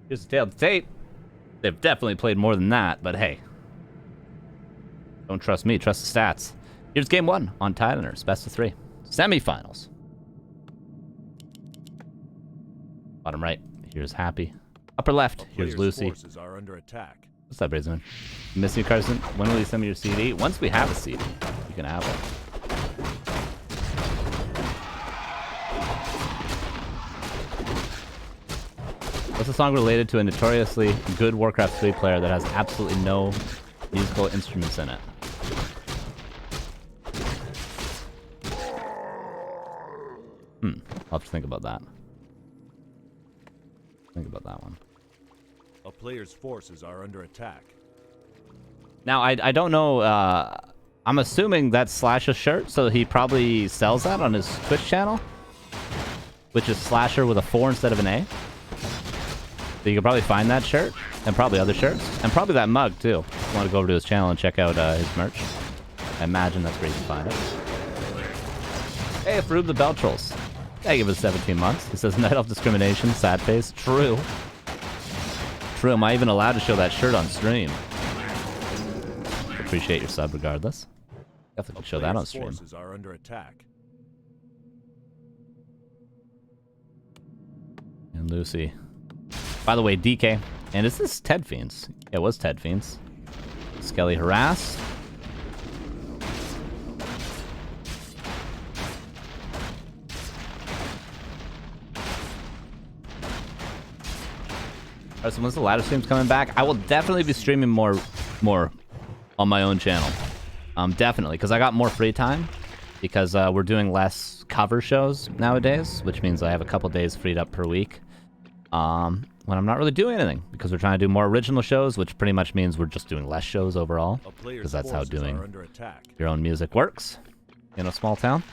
Here's the tale of the tape. They've definitely played more than that, but hey. Don't trust me, trust the stats. Here's game 1 on Titaners, best of 3. Semifinals. Bottom right, here's Happy. Upper left, here's Lucy. Are under attack. What's up, Brazen? Miss you, Carson. When will you send me your CD? Once we have a CD, you can have it. What's the song related to a notoriously good Warcraft 3 player that has absolutely no musical instruments in it? I'll have to think about that. Think about that one. A player's forces are under attack. Now, I don't know, I'm assuming that's Slash's shirt, so he probably sells that on his Twitch channel, which is Slasher with a 4 instead of an A. So you can probably find that shirt, and probably other shirts, and probably that mug, too. If you want to go over to his channel and check out his merch. I imagine that's where you can find it. Hey, if Rube the Bell Trolls. I give it 17 months. He says, Night Elf discrimination, sad face. True. True, am I even allowed to show that shirt on stream? Appreciate your sub regardless. Definitely show that on stream. Forces are under attack. And Lucy. By the way, DK. And is this Ted Fiends? Yeah, it was Ted Fiends. Skelly Harass. Alright, so once the ladder stream's coming back, I will definitely be streaming more on my own channel. Definitely, because I got more free time. Because we're doing less cover shows nowadays, which means I have a couple days freed up per week. When I'm not really doing anything, because we're trying to do more original shows, which pretty much means we're just doing less shows overall. Because that's how doing your own music works in a small town.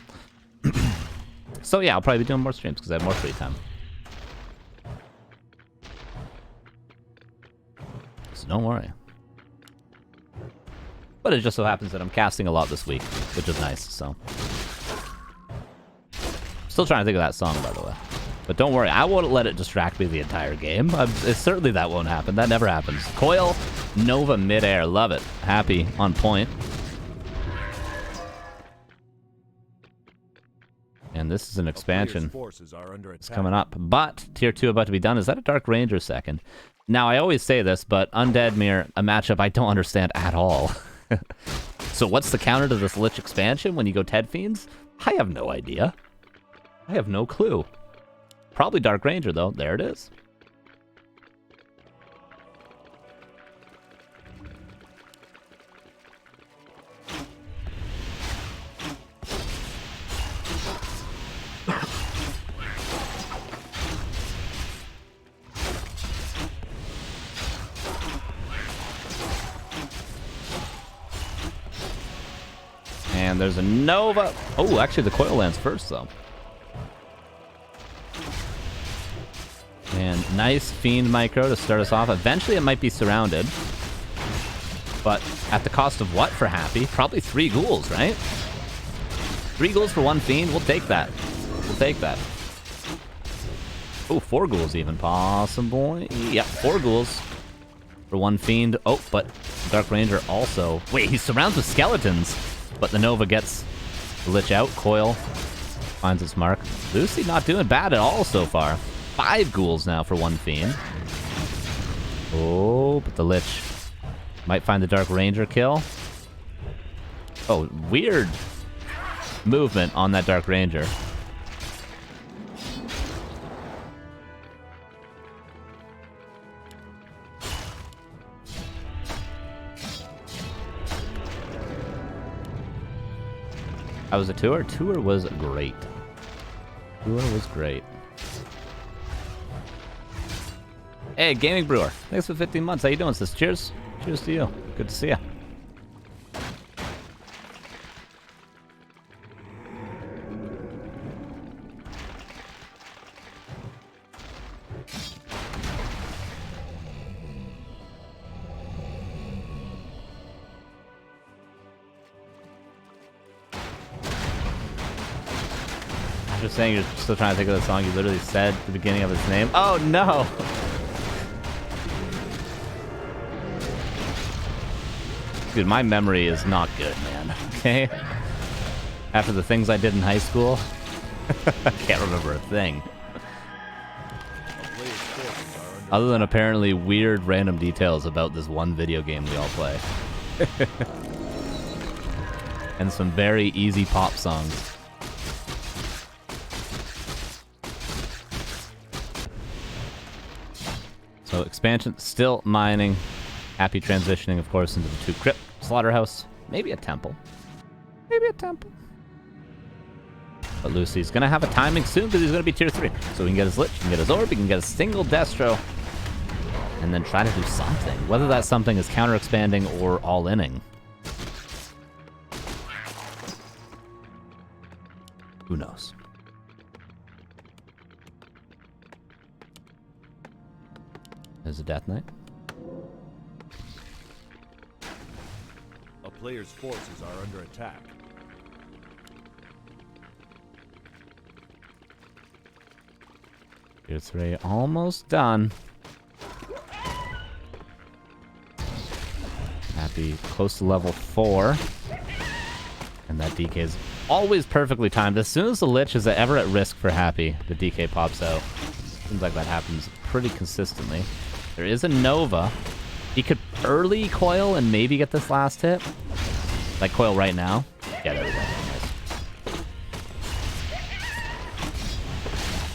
So yeah, I'll probably be doing more streams because I have more free time. So don't worry. But it just so happens that I'm casting a lot this week, which is nice, so. Still trying to think of that song, by the way. But don't worry, I won't let it distract me the entire game. Certainly that won't happen. That never happens. Coil, Nova midair. Love it. Happy, on point. And this is an expansion. It's coming up. But, tier 2 about to be done. Is that a Dark Ranger second? Now, I always say this, but Undead Mirror, a matchup I don't understand at all. So what's the counter to this Lich expansion when you go Ted Fiends? I have no idea. I have no clue. Probably Dark Ranger, though. There it is. And there's a Nova. Oh, actually the Coil lands first, though. And nice Fiend micro to start us off. Eventually it might be surrounded. But at the cost of what for Happy? Probably 3 ghouls, right? 3 ghouls for 1 Fiend? We'll take that. We'll take that. Oh, 4 ghouls even. Possibly. Yep, 4 ghouls for 1 Fiend. Oh, but Dark Ranger also... Wait, he surrounds with skeletons. But the Nova gets the Lich out. Coil finds its mark. Lucy not doing bad at all so far. 5 ghouls now for 1 Fiend. Oh, but the Lich might find the Dark Ranger kill. Oh, weird movement on that Dark Ranger. That was a tour? Tour was great. Tour was great. Hey, Gaming Brewer. Thanks for 15 months. How you doing, sis? Cheers. Cheers to you. Good to see you. Just saying you're still trying to think of the song you literally said at the beginning of its name. Oh no! Dude, my memory is not good, man. Okay? After the things I did in high school, I can't remember a thing. Other than apparently weird random details about this one video game we all play. And some very easy pop songs. So expansion, still mining. Happy transitioning, of course, into the 2 crypt, slaughterhouse, maybe a temple. Maybe a temple. But Lucy's gonna have a timing soon because he's gonna be tier 3. So he can get his Lich, he can get his Orb, he can get a single Destro. And then try to do something. Whether that something is counter-expanding or all-inning. Who knows? There's a Death Knight. A player's forces are under attack. Tier 3 almost done. Happy close to level 4. And that DK is always perfectly timed. As soon as the Lich is ever at risk for Happy, the DK pops out. Seems like that happens pretty consistently. There is a Nova. He could early coil and maybe get this last hit. Like coil right now. Yeah, there we go. Nice.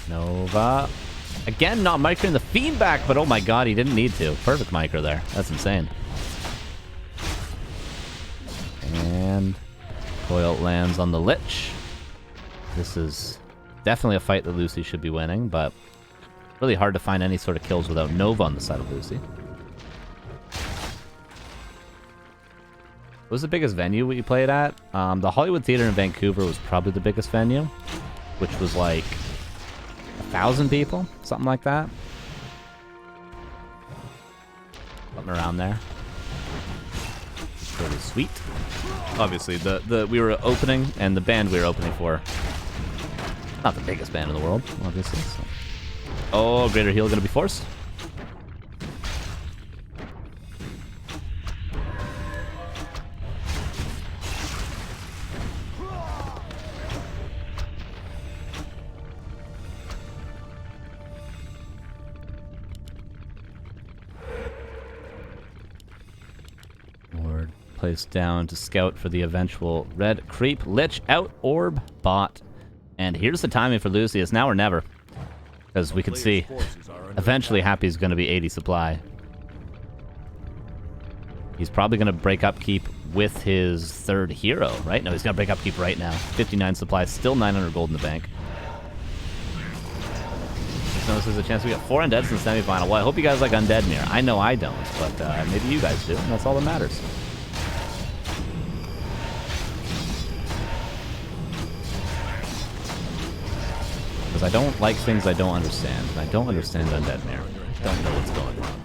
Nova. Again, not microing the Fiend back, but oh my god, he didn't need to. Perfect micro there. That's insane. And coil lands on the Lich. This is definitely a fight that Lucy should be winning, but really hard to find any sort of kills without Nova on the side of Lucy. What was the biggest venue we played at? The Hollywood Theater in Vancouver was probably the biggest venue, which was like 1,000 people, something like that. Something around there. It's pretty sweet. Obviously, we were opening, and the band we were opening for, not the biggest band in the world, obviously. So. Oh, greater heal gonna be forced. Ward placed down to scout for the eventual red creep. Lich out, orb, bot. And here's the timing for Lucy. It's now or never. Because we can see, eventually Happy's going to be 80 supply. He's probably going to break upkeep with his 3rd hero, right? No, he's going to break upkeep right now. 59 supply, still 900 gold in the bank. So this is a chance we get 4 undeads in the semifinal. Well, I hope you guys like Undead Mirror. I know I don't, but maybe you guys do, and that's all that matters. I don't like things I don't understand, and I don't understand Undead Mirror. I don't know what's going on.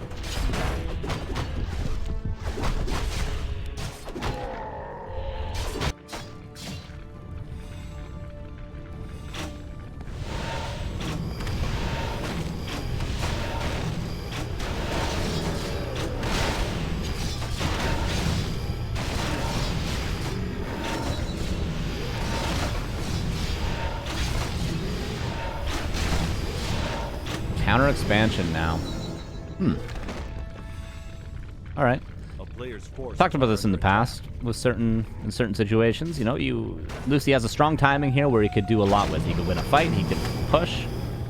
Counter expansion now. All right. Talked about this in the past with certain situations. You know, Lucy has a strong timing here where he could do a lot with. He could win a fight, he could push,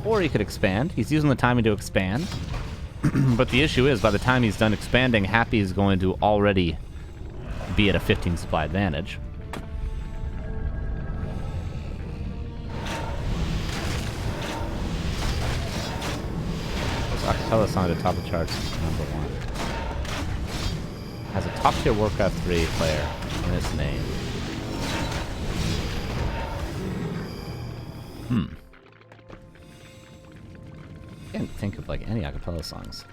or he could expand. He's using the timing to expand. But the issue is, by the time he's done expanding, Happy is going to already be at a 15 supply advantage. Acapella song at the top of the charts, #1. Has a top tier Warcraft 3 player in its name. Can't think of like any acapella songs.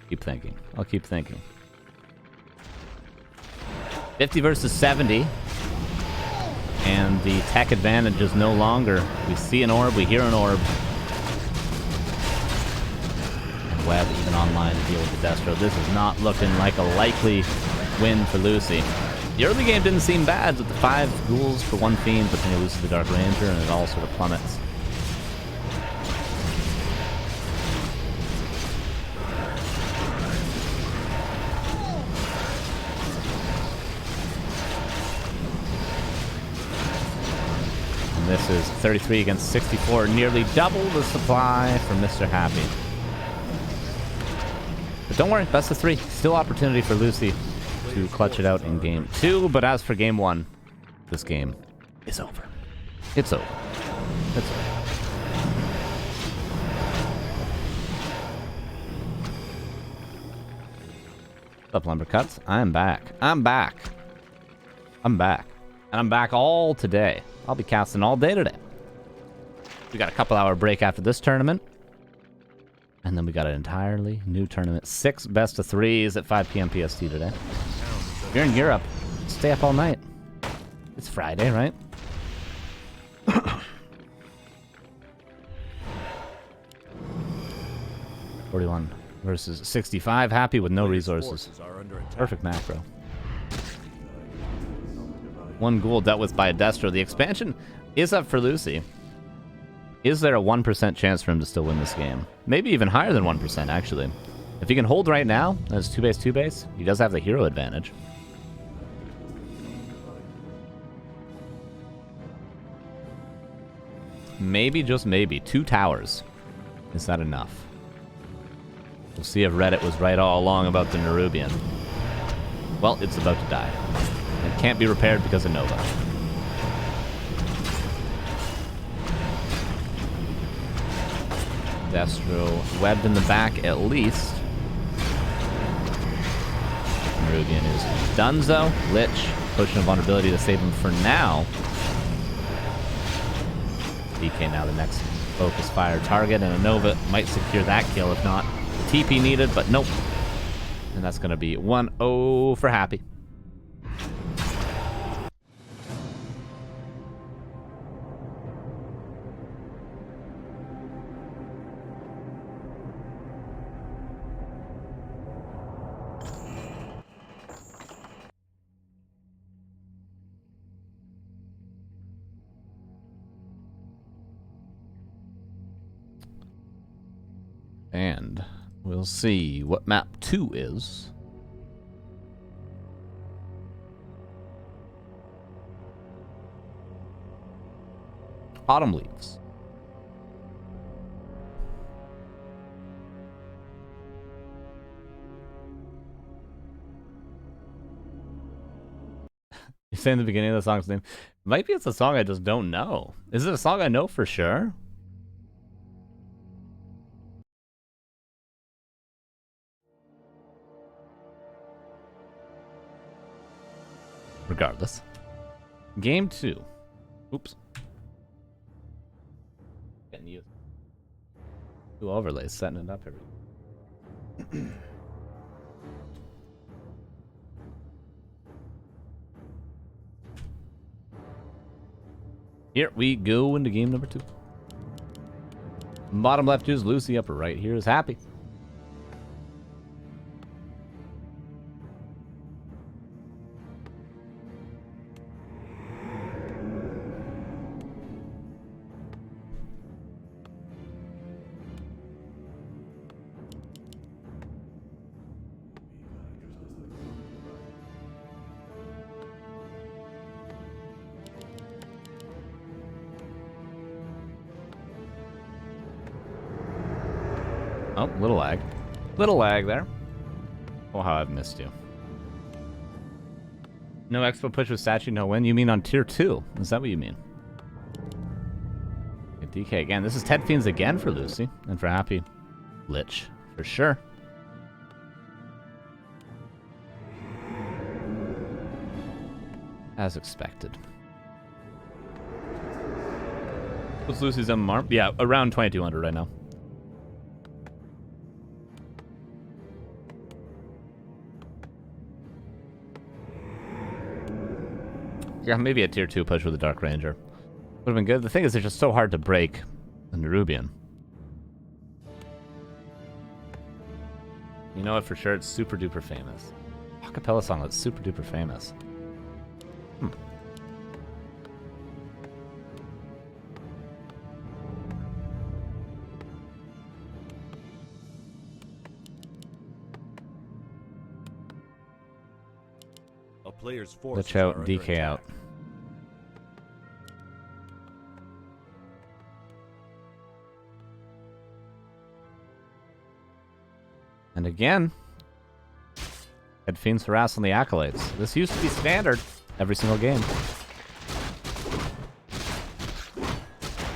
Keep thinking. I'll keep thinking. 50 versus 70. And the tech advantage is no longer. We see an orb, we hear an orb. And Web even online deal with the Destro. This is not looking like a likely win for Lucy. The early game didn't seem bad with the 5 ghouls for 1 fiend, but then he loses the Dark Ranger and it all sort of plummets. And this is 33 against 64, nearly double the supply for Mr. Happy. But don't worry, best of 3. Still opportunity for Lucy to clutch it out in game 2, but as for game 1, this game is over. It's over. It's over. What's up, Lumbercuts? I'm back. I'm back. I'm back. And I'm back all today. I'll be casting all day today. We got a couple hour break after this tournament. And then we got an entirely new tournament. 6 best of 3s at 5 p.m. PST today. If you're in Europe, stay up all night. It's Friday, right? 41 versus 65. Happy with no resources. Perfect macro. 1 ghoul dealt with by a Destro. The expansion is up for Lucy. Is there a 1% chance for him to still win this game? Maybe even higher than 1%, actually. If he can hold right now, as 2-base, 2-base, he does have the hero advantage. Maybe, just maybe, 2 towers. Is that enough? We'll see if Reddit was right all along about the Nerubian. Well, it's about to die. It can't be repaired because of Nova. Destro webbed in the back at least. Nerubian is donezo. Lich, potion of vulnerability to save him for now. DK now the next focus fire target, and a Nova might secure that kill if not. The TP needed, but nope. And that's going to be 1-0 for Happy. And we'll see what map 2 is. Autumn Leaves. You say in the beginning of the song's name. Maybe it's a song I just don't know. Is it a song I know for sure? Regardless. Game 2. Oops. Getting used. 2 overlays, setting it up every. Here we go into game number 2. Bottom left is Lucy, upper right here is Happy. Oh, little lag. Little lag there. Oh, how I've missed you. No expo push with statue, no win? You mean on tier 2? Is that what you mean? Okay, DK again. This is Ted Fiends again for Lucy. And for Happy. Lich. For sure. As expected. What's Lucy's MMR? Yeah, around 2200 right now. Yeah, maybe a tier 2 push with a Dark Ranger. Would have been good. The thing is, it's just so hard to break the Nerubian. You know what for sure? It's super duper famous. Acapella song that's super duper famous. A player's forces Glitch out, are under DK out. attack. And again, Head Fiends harassing the Acolytes. This used to be standard every single game.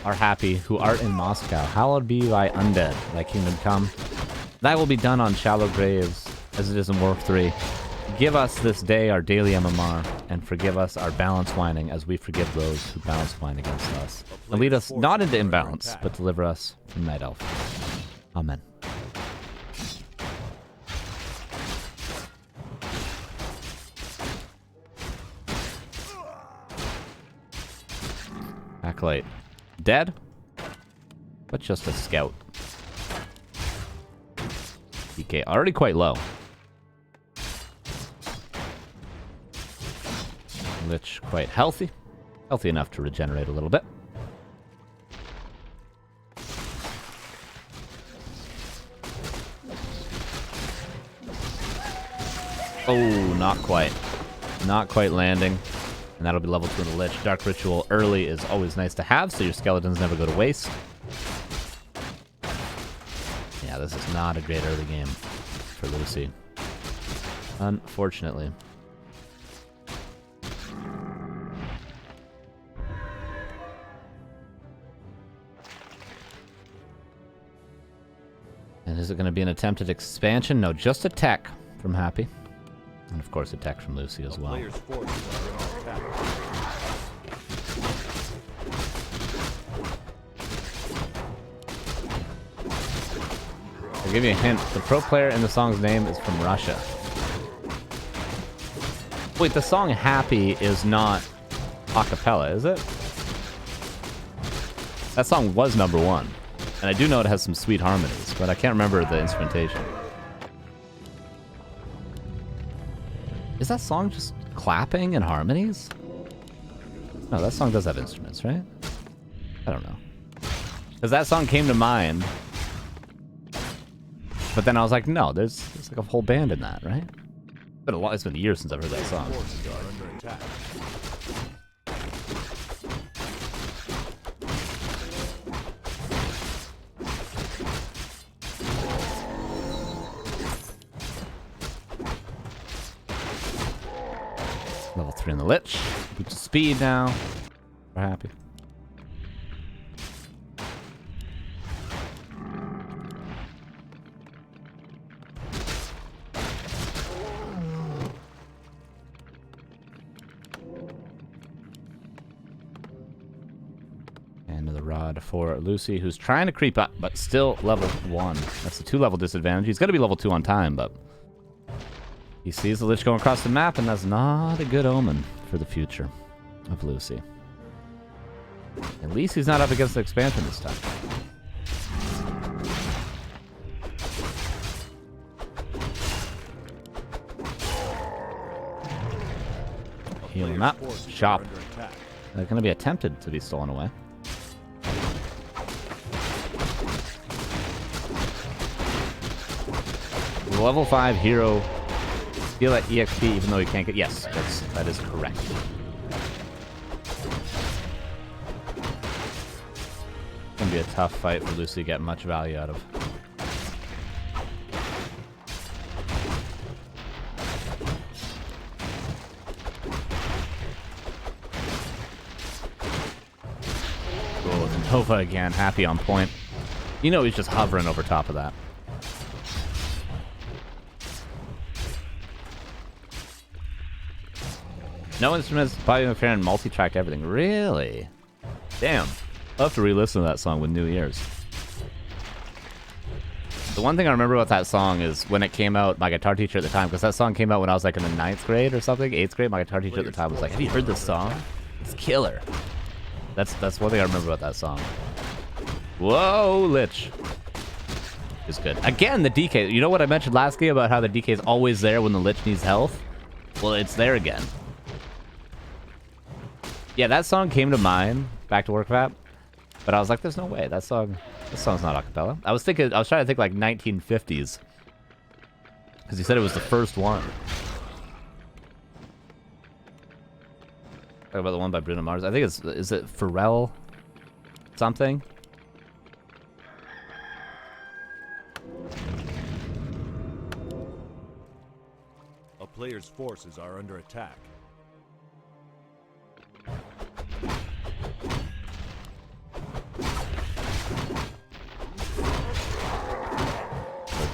Are happy who art in Moscow. Hallowed be thy undead, thy kingdom come. Thy will be done on shallow graves, as it is in Warcraft 3. Give us this day our daily MMR, and forgive us our balance whining, as we forgive those who balance whine against us. And lead us not into imbalance, but deliver us from Night Elf. Amen. Acolyte. Dead? But just a scout. DK already quite low. Lich quite healthy. Healthy enough to regenerate a little bit. Oh, not quite. Not quite landing. And that'll be level 2 in the Lich. Dark Ritual early is always nice to have, so your skeletons never go to waste. Yeah, this is not a great early game for Lucy. Unfortunately. And is it going to be an attempted expansion? No, just a tech from Happy. And of course a tech from Lucy as well. Player's forces are under attack. I'll give you a hint. The pro player in the song's name is from Russia. Wait, the song Happy is not a cappella, is it? That song was #1. And I do know it has some sweet harmonies, but I can't remember the instrumentation. Is that song just clapping and harmonies? No, that song does have instruments, right? I don't know. Because that song came to mind. But then I was like, no, there's like a whole band in that, right? It's been years since I've heard that song. Forces are under attack. Level 3 in the Lich. Boots of speed now. We're happy. And the rod for Lucy, who's trying to creep up, but still level 1. That's a 2-level disadvantage. He's going to be level 2 on time, but he sees the Lich going across the map, and that's not a good omen for the future of Lucy. At least he's not up against the expansion this time. Heal him up. Shop. They're going to be attempted to be stolen away. The level 5 hero steal at EXP even though he can't get... Yes, that is correct. It's going to be a tough fight for Lucy to get much value out of. Cool, it's Nova again, happy on point. You know he's just hovering over top of that. No instruments, Bobby McFerrin multi-tracked everything. Really? Damn. I'll have to re-listen to that song with new ears. The one thing I remember about that song is when it came out, my guitar teacher at the time, because that song came out when I was like in the 9th grade or something, 8th grade, my guitar teacher at the time was like, have you heard this song? It's killer. That's one thing I remember about that song. Whoa, Lich. is good. Again, the DK. You know what I mentioned last game about how the DK is always there when the Lich needs health? Well, it's there again. Yeah, that song came to mind, Back to Warcraft, but I was like, there's no way. This song's not a cappella. I was trying to think like 1950s. Because he said it was the first one. Talk about the one by Bruno Mars. I think is it Pharrell something? A player's forces are under attack.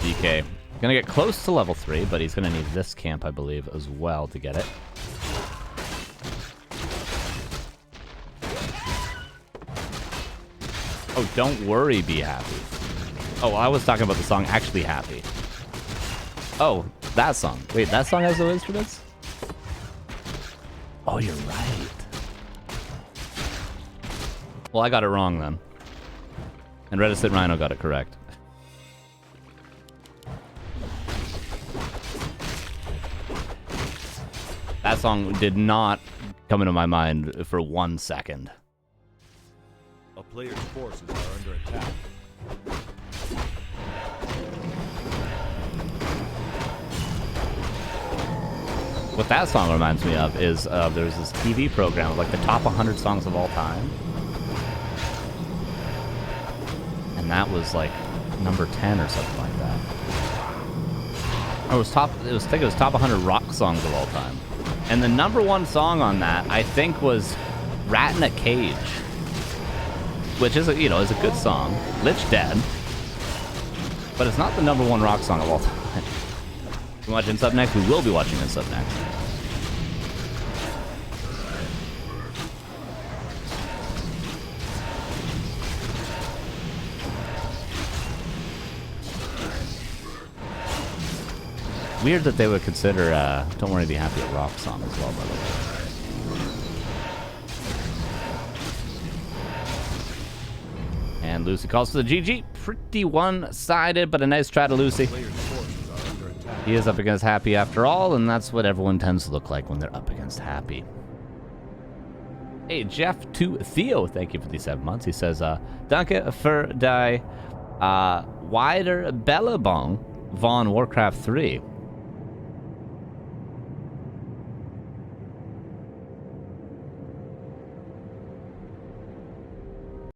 DK. Gonna get close to level 3, but he's gonna need this camp, I believe, as well to get it. Oh, don't worry, be happy. Oh, I was talking about the song Actually Happy. Oh, that song. Wait, that song has no instruments? Oh, you're right. Well, I got it wrong then. And Reticent Rhino got it correct. That song did not come into my mind for 1 second. A player's forces are under attack. What that song reminds me of is there's this TV program of like the top 100 songs of all time. And that was like number 10 or something like that. I think it was top 100 rock songs of all time. And the number 1 song on that, I think, was Rat in a Cage. Which is a good song. Lich dead. But it's not the number 1 rock song of all time. You watch Ins Up Next? We will be watching Ins Up Next. Weird that they would consider Don't Worry Be Happy a rock song as well, by the way. And Lucy calls for the GG. Pretty one-sided, but a nice try to Lucy. He is up against Happy after all, and that's what everyone tends to look like when they're up against Happy. Hey, Jeff to Theo, thank you for these 7 months. He says, Danke für die wider Bellebong von Warcraft 3.